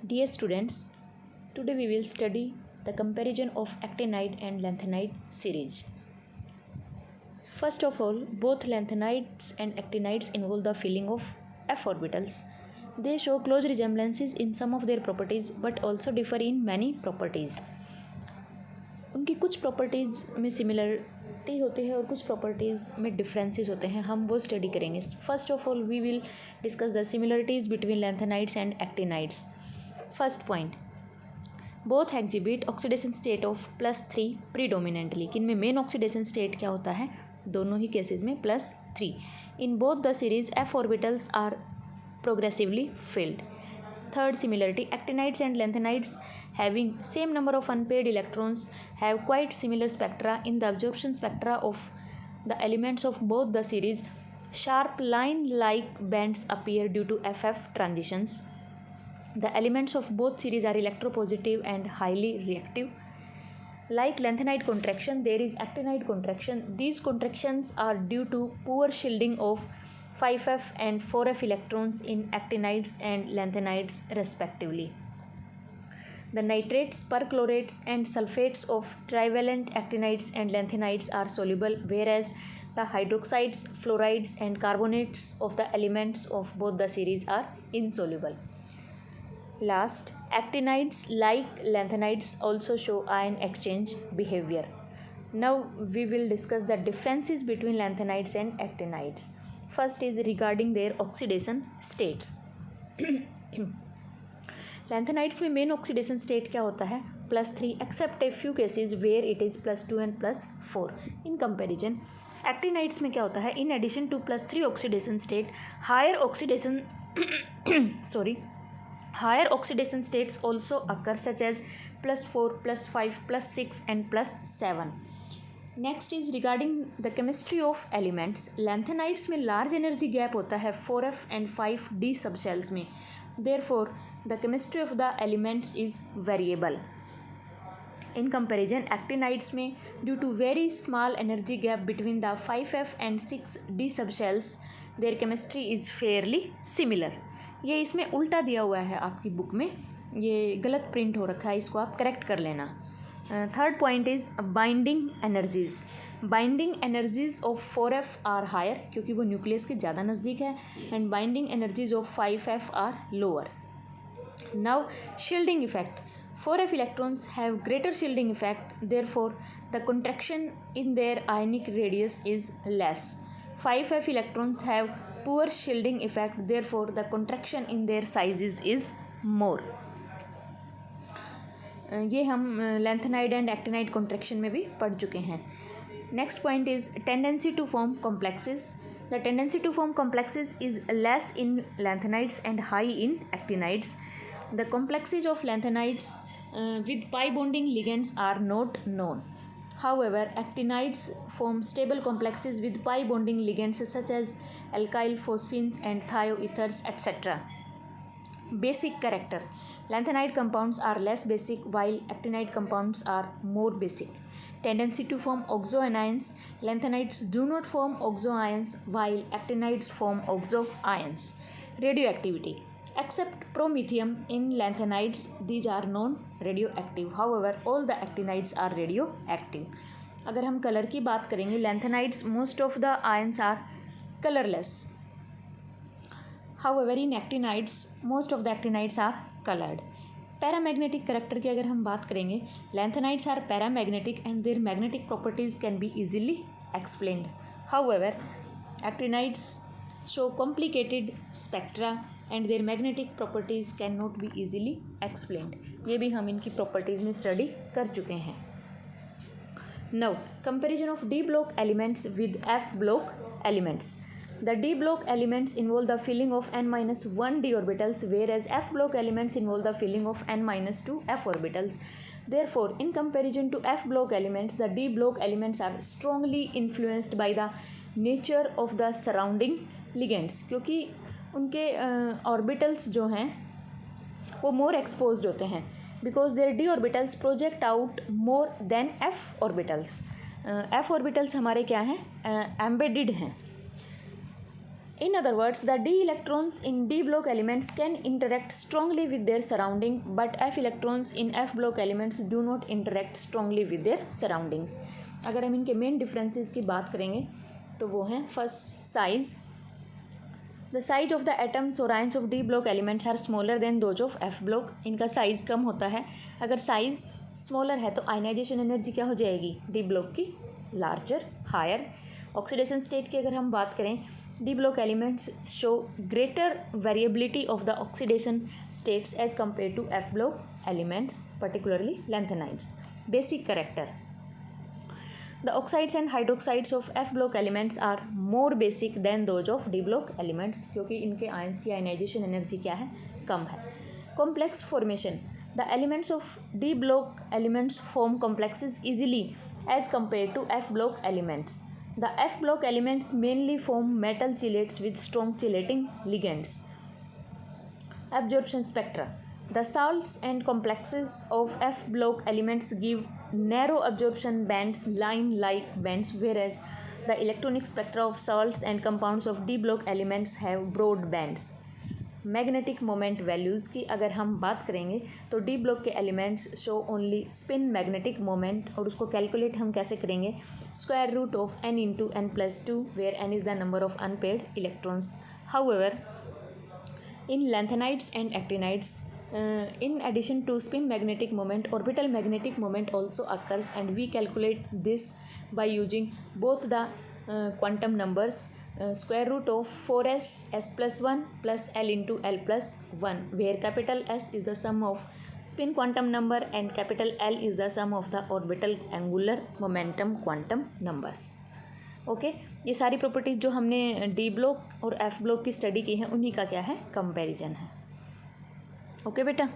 Dear students, today we will study the comparison of actinide and lanthanide series. First of all, both lanthanides and actinides involve the filling of f orbitals. They show close resemblances in some of their properties but also differ in many properties. उनकी कुछ properties में similarity होती है और कुछ properties में differences होते हैं, हम वो स्टडी करेंगे. First of all we will discuss the similarities between lanthanides and actinides. First point, both exhibit oxidation state of +3 predominantly. कि इनमें मेन ऑक्सीडेशन स्टेट क्या होता है? दोनों ही केसेस में +3. In both the series f orbitals are progressively filled. Third similarity, actinides and lanthanides having same number of unpaired electrons have quite similar spectra. In the absorption spectra of the elements of both the series, sharp line-like bands appear due to FF transitions. The elements of both series are electropositive and highly reactive. Like lanthanide contraction, there is actinide contraction. These contractions are due to poor shielding of 5f and 4f electrons in actinides and lanthanides respectively. The nitrates, perchlorates and sulfates of trivalent actinides and lanthanides are soluble, whereas the hydroxides, fluorides and carbonates of the elements of both the series are insoluble. Last, actinides like lanthanides also show ion exchange behavior. Now we will discuss the differences between lanthanides and actinides. First is regarding their oxidation states. Lanthanides में main oxidation state क्या होता है? +3 except a few cases where it is +2 and +4. In comparison actinides में क्या होता है? In addition to +3 oxidation state, higher oxidation states also occur such as +4, +5, +6 and +7. Next is regarding the chemistry of elements. Lanthanides में large energy gap होता है 4f and 5d subshells में. Therefore the chemistry of the elements is variable. In comparison actinides में due to very small energy gap between the 5f and 6d subshells, their chemistry is fairly similar. ये इसमें उल्टा दिया हुआ है आपकी book में, ये गलत प्रिंट हो रखा है, इसको आप करेक्ट कर लेना. Third point is binding energies. Binding energies of 4f are higher क्योंकि वो न्यूक्लियस के ज़्यादा नज़दीक है, and binding energies of 5f are lower. Now shielding effect. 4f electrons have greater shielding effect, therefore the contraction in their ionic radius is less. 5f electrons have poor shielding effect, therefore the contraction in their sizes is more. ये हम lanthanide and actinide contraction में भी पढ़ चुके हैं. Next point is tendency to form complexes. The tendency to form complexes is less in lanthanides and high in actinides. The complexes of lanthanides with pi bonding ligands are not known. However, actinides form stable complexes with pi bonding ligands such as alkyl phosphines and thioethers, etc. Basic character. Lanthanide compounds are less basic while actinide compounds are more basic. Tendency to form oxoanions. Lanthanides do not form oxoions while actinides form oxoions. Radioactivity. Except promethium in lanthanides, these are non-radioactive. However, all the actinides are radioactive. अगर हम colour की बात करेंगे, lanthanides most of the ions are colorless. However, in actinides, most of the actinides are colored. Paramagnetic character की अगर हम बात करेंगे, lanthanides are paramagnetic and their magnetic properties can be easily explained. However, actinides show complicated spectra and their magnetic properties cannot be easily explained. ये भी हम इनकी properties में study कर चुके हैं. Now, comparison of d block elements with f block elements. The d block elements involve the filling of n-1 d orbitals, whereas f block elements involve the filling of n-2 f orbitals. Therefore, in comparison to f block elements, the d block elements are strongly influenced by the nature of the surrounding ligands. क्योंकि उनके orbitals जो हैं वो more exposed होते हैं, because their d orbitals project out more than f orbitals. f orbitals हमारे क्या हैं? Embedded हैं. In other words, the d electrons in d block elements can interact strongly with their surrounding, but f electrons in f block elements do not interact strongly with their surroundings. अगर हम इनके main differences की बात करेंगे तो वो हैं first size. The size of the atoms और ions of D block elements are smaller than those of F block. इनका साइज़ कम होता है. अगर साइज़ स्मॉलर है तो आयनाइजेशन एनर्जी क्या हो जाएगी डी ब्लॉक की, लार्जर, हायर. ऑक्सीडेशन स्टेट की अगर हम बात करें, d block elements show greater variability of the oxidation states as compared to f block elements, particularly lanthanides. Basic character. The oxides and hydroxides of F block elements are more basic than those of D block elements, क्योंकि इनके ions की ionization energy क्या है, कम है. Complex formation. The elements of D block elements form complexes easily as compared to F block elements. The F block elements mainly form metal chelates with strong chelating ligands. Absorption spectra. The salts and complexes of F block elements give narrow absorption bands, line-like bands, whereas the electronic spectra of salts and compounds of D block elements have broad bands. Magnetic moment values की अगर हम बात करेंगे तो D block के elements show only spin magnetic moment, और उसको calculate हम कैसे करेंगे, square root of n into n plus 2, where n is the number of unpaired electrons. However, in lanthanides and actinides, in addition to spin magnetic moment, orbital magnetic moment also occurs, and we calculate this by using both the quantum numbers, square root of 4s s plus 1 plus l into l plus 1, where capital S is the sum of spin quantum number and capital L is the sum of the orbital angular momentum quantum numbers. Okay, ये सारी properties जो हमने D block और F block की study की है उन्हीं का क्या है, कंपैरिजन है. ओके बेटा.